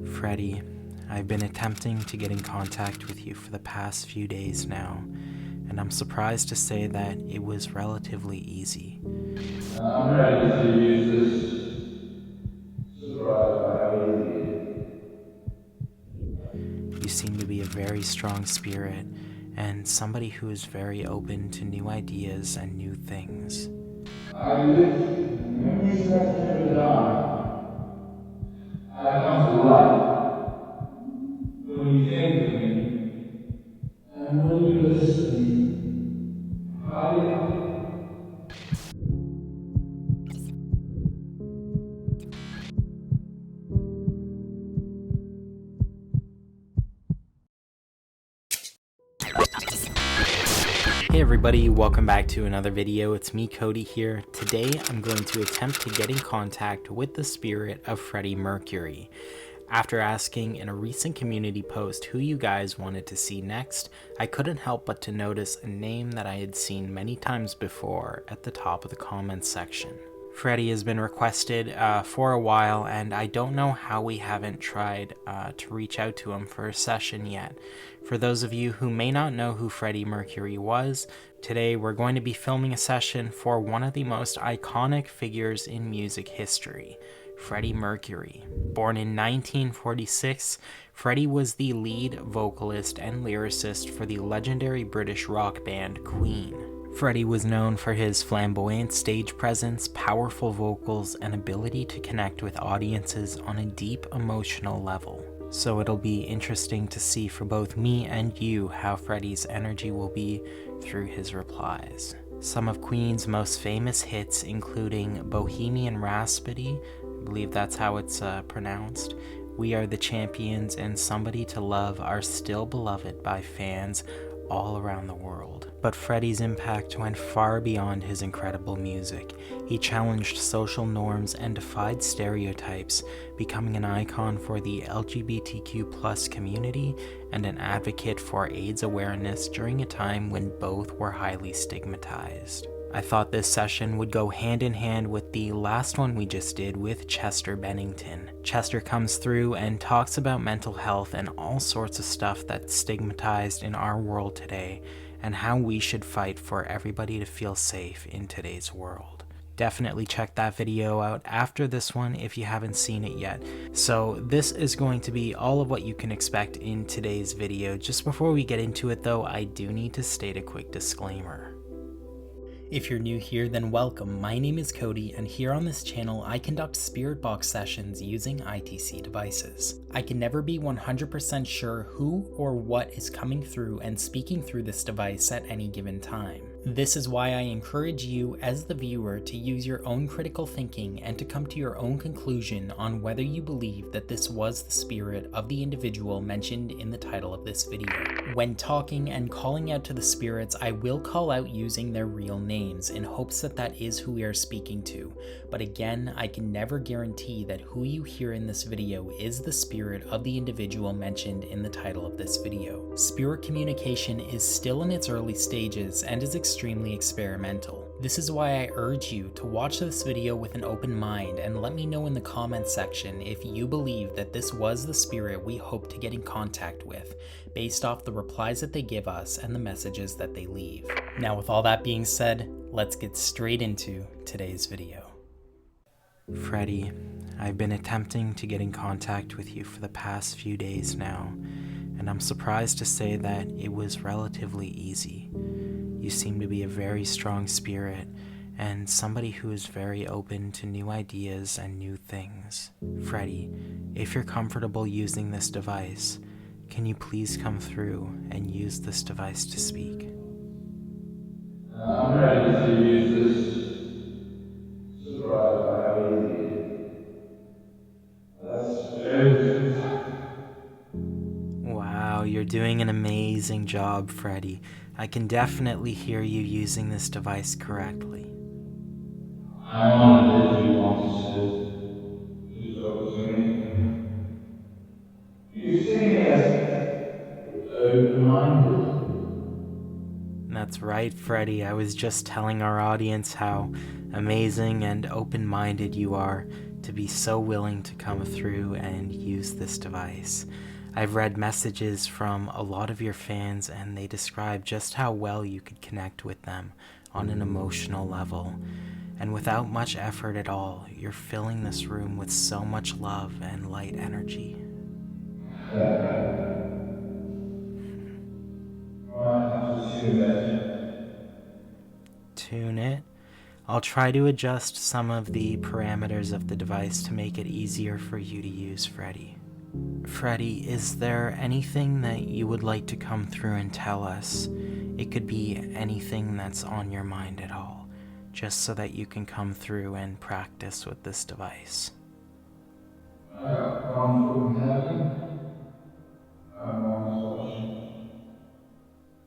Freddie, I've been attempting to get in contact with you for the past few days now, and I'm surprised to say that it was relatively easy. I'm ready to use this. Surprised by how easy it is. You seem to be a very strong spirit, and somebody who is very open to new ideas and new things. I live memories that never die. I come to life when you think of me and when you listen. I Hey everybody, welcome back to another video. It's me, Cody here. Today I'm going to attempt to get in contact with the spirit of Freddie Mercury. After asking in a recent community post who you guys wanted to see next, I couldn't help but to notice a name that I had seen many times before at the top of the comments section. Freddie has been requested for a while, and I don't know how we haven't tried to reach out to him for a session yet. For those of you who may not know who Freddie Mercury was, today we're going to be filming a session for one of the most iconic figures in music history, Freddie Mercury. Born in 1946, Freddie was the lead vocalist and lyricist for the legendary British rock band Queen. Freddie was known for his flamboyant stage presence, powerful vocals, and ability to connect with audiences on a deep emotional level. So it'll be interesting to see for both me and you how Freddie's energy will be through his replies. Some of Queen's most famous hits including Bohemian Rhapsody, I believe that's how it's pronounced, We Are the Champions, and Somebody to Love are still beloved by fans all around the world. But Freddie's impact went far beyond his incredible music. He challenged social norms and defied stereotypes, becoming an icon for the LGBTQ+ community and an advocate for AIDS awareness during a time when both were highly stigmatized. I thought this session would go hand in hand with the last one we just did with Chester Bennington. Chester comes through and talks about mental health and all sorts of stuff that's stigmatized in our world today, and how we should fight for everybody to feel safe in today's world. Definitely check that video out after this one if you haven't seen it yet. So this is going to be all of what you can expect in today's video. Just before we get into it though, I do need to state a quick disclaimer. If you're new here, then welcome. My name is Cody, and here on this channel, I conduct spirit box sessions using ITC devices. I can never be 100% sure who or what is coming through and speaking through this device at any given time. This is why I encourage you as the viewer to use your own critical thinking and to come to your own conclusion on whether you believe that this was the spirit of the individual mentioned in the title of this video. When talking and calling out to the spirits, I will call out using their real names in hopes that that is who we are speaking to. But again, I can never guarantee that who you hear in this video is the spirit of the individual mentioned in the title of this video. Spirit communication is still in its early stages and is extremely experimental. This is why I urge you to watch this video with an open mind and let me know in the comments section if you believe that this was the spirit we hope to get in contact with, based off the replies that they give us and the messages that they leave. Now with all that being said, let's get straight into today's video. Freddie, I've been attempting to get in contact with you for the past few days now, and I'm surprised to say that it was relatively easy. You seem to be a very strong spirit, and somebody who is very open to new ideas and new things. Freddie, if you're comfortable using this device, can you please come through and use this device to speak? I'm ready to use this. Surprised by how easy it is. That's very Wow, you're doing an amazing job, Freddie. I can definitely hear you using this device correctly. I'm honored that you want to talk to me. You see me as open-minded. That's right, Freddie. I was just telling our audience how amazing and open-minded you are. to be so willing to come through and use this device. I've read messages from a lot of your fans, and they describe just how well you could connect with them on an emotional level. And without much effort at all, you're filling this room with so much love and light energy. Might have to tune it. Tune it. I'll try to adjust some of the parameters of the device to make it easier for you to use, Freddie. Freddie, is there anything that you would like to come through and tell us? It could be anything that's on your mind at all, just so that you can come through and practice with this device. I got come from heaven. I'm always watching.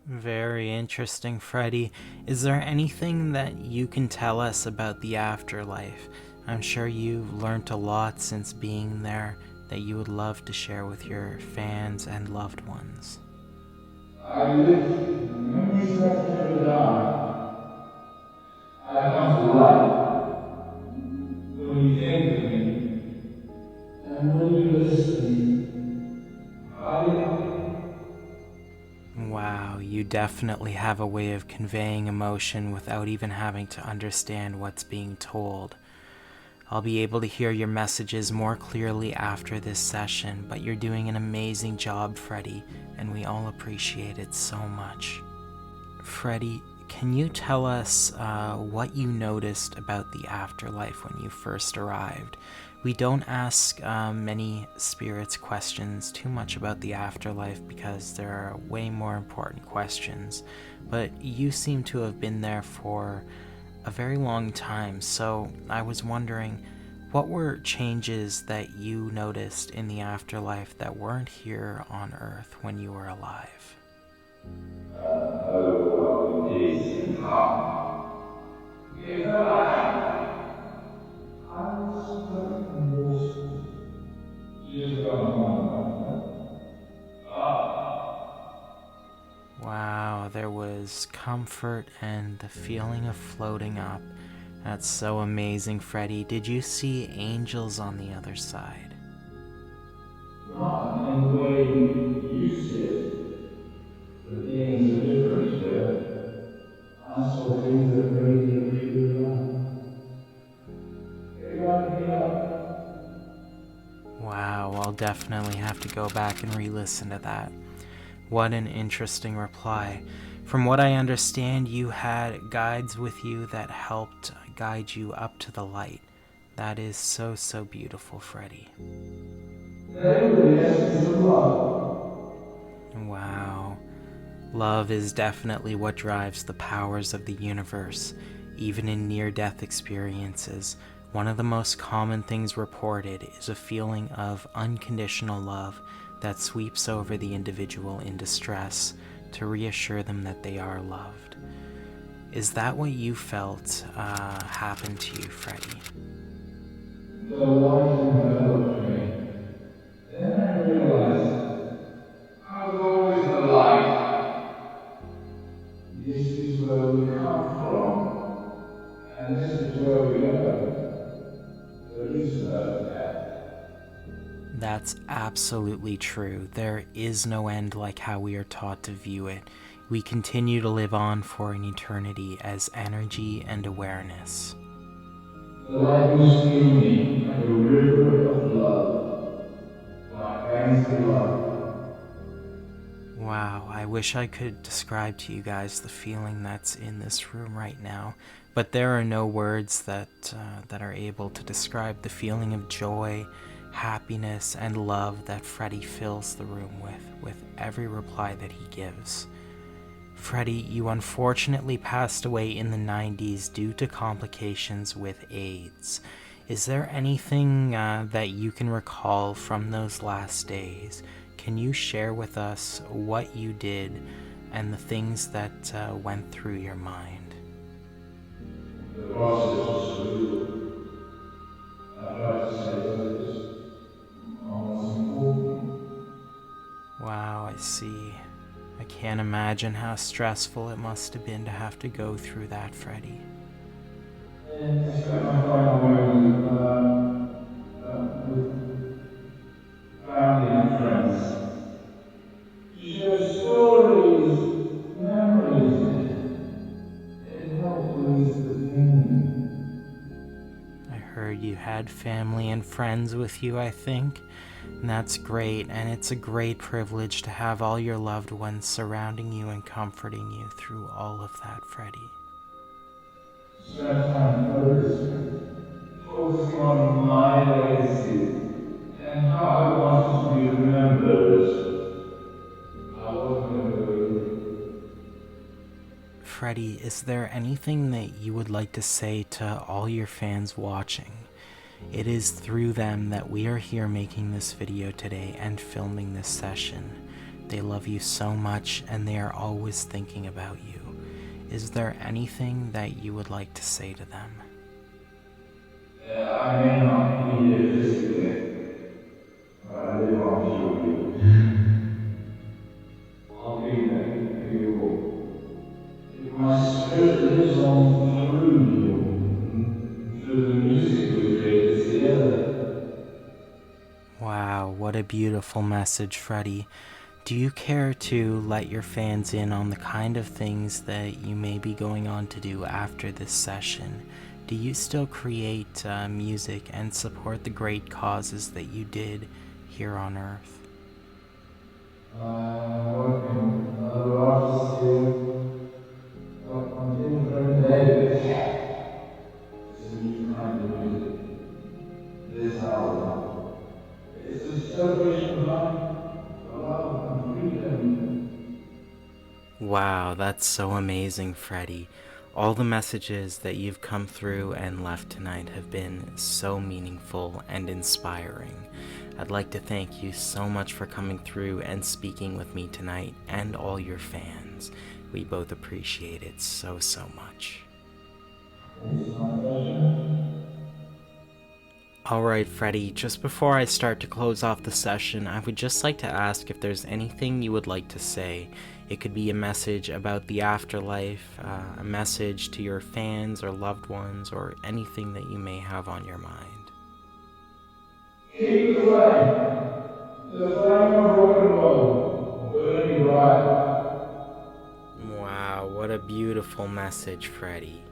Very interesting, Freddie. Is there anything that you can tell us about the afterlife? I'm sure you've learned a lot since being there that you would love to share with your fans and loved ones. I live memories that never die. I come to life when you think of me, and when you listen, Wow, you definitely have a way of conveying emotion without even having to understand what's being told. I'll be able to hear your messages more clearly after this session, but you're doing an amazing job, Freddie, and we all appreciate it so much. Freddie, can you tell us what you noticed about the afterlife when you first arrived? We don't ask many spirits questions too much about the afterlife because there are way more important questions, but you seem to have been there for a very long time, so I was wondering, what were changes that you noticed in the afterlife that weren't here on Earth when you were alive? overwhelming peace and calm. It felt like I was floating in water. Just gone home. Wow, there was comfort and the feeling of floating up. That's so amazing, Freddie. Did you see angels on the other side? Not in the way you see it. The things are different here. I saw things that radiate pure light. They light me up. Wow, I'll definitely have to go back and re-listen to that. What an interesting reply. From what I understand, you had guides with you that helped guide you up to the light. That is so, so beautiful, Freddie. They were the essence of love. Wow. Love is definitely what drives the powers of the universe. Even in near-death experiences, one of the most common things reported is a feeling of unconditional love that sweeps over the individual in distress to reassure them that they are loved. Is that what you felt happened to you, Freddie? The light enveloped me. Then I realized I was always the light. This is where we come from, and this is where we go. There is no death. That's absolutely true. There is no end like how we are taught to view it. We continue to live on for an eternity as energy and awareness. The light moves through me like a river of love, like veins of love. Wow, I wish I could describe to you guys the feeling that's in this room right now, but there are no words that are able to describe the feeling of joy, happiness, and love that Freddie fills the room with every reply that he gives. Freddie, you unfortunately passed away in the 90s due to complications with AIDS. Is there anything that you can recall from those last days? Can you share with us what you did and the things that went through your mind? The process was surreal. I tried to stay focused on what's important. Wow, I see. I can't imagine how stressful it must have been to have to go through that, Freddie. And I spent my final moments had family and friends with you, I think. And that's great, and it's a great privilege to have all your loved ones surrounding you and comforting you through all of that, Freddie. Spend time focusing on my legacy and how I wanted to be remembered. I wasn't going to go easy. Freddie, is there anything that you would like to say to all your fans watching? It is through them that we are here making this video today and filming this session. They love you so much and they are always thinking about you. Is there anything that you would like to say to them? I may not be here physically, but I live on through you. I'll be there for you all. My spirit lives on through you, through the music we created together. Wow, what a beautiful message, Freddie. Do you care to let your fans in on the kind of things that you may be going on to do after this session? Do you still create music and support the great causes that you did here on Earth? I'm working with other artists here. I'm doing very David. It's a new kind of music. This album. It's a celebration of life, love, and freedom. Wow, that's so amazing, Freddie. All the messages that you've come through and left tonight have been so meaningful and inspiring. I'd like to thank you so much for coming through and speaking with me tonight and all your fans. We both appreciate it so much. It's my pleasure. Alright, Freddie, just before I start to close off the session, I would just like to ask if there's anything you would like to say. It could be a message about the afterlife, a message to your fans or loved ones, or anything that you may have on your mind. Keep the flame of rock and roll, burning bright. Wow, what a beautiful message, Freddie.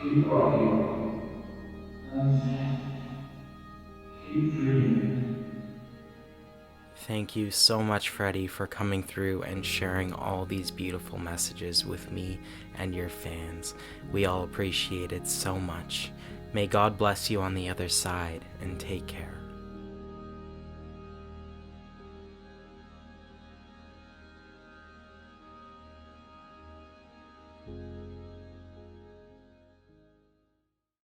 Keep rocking, and keep dreaming. Thank you so much, Freddie, for coming through and sharing all these beautiful messages with me and your fans. We all appreciate it so much. May God bless you on the other side, and take care.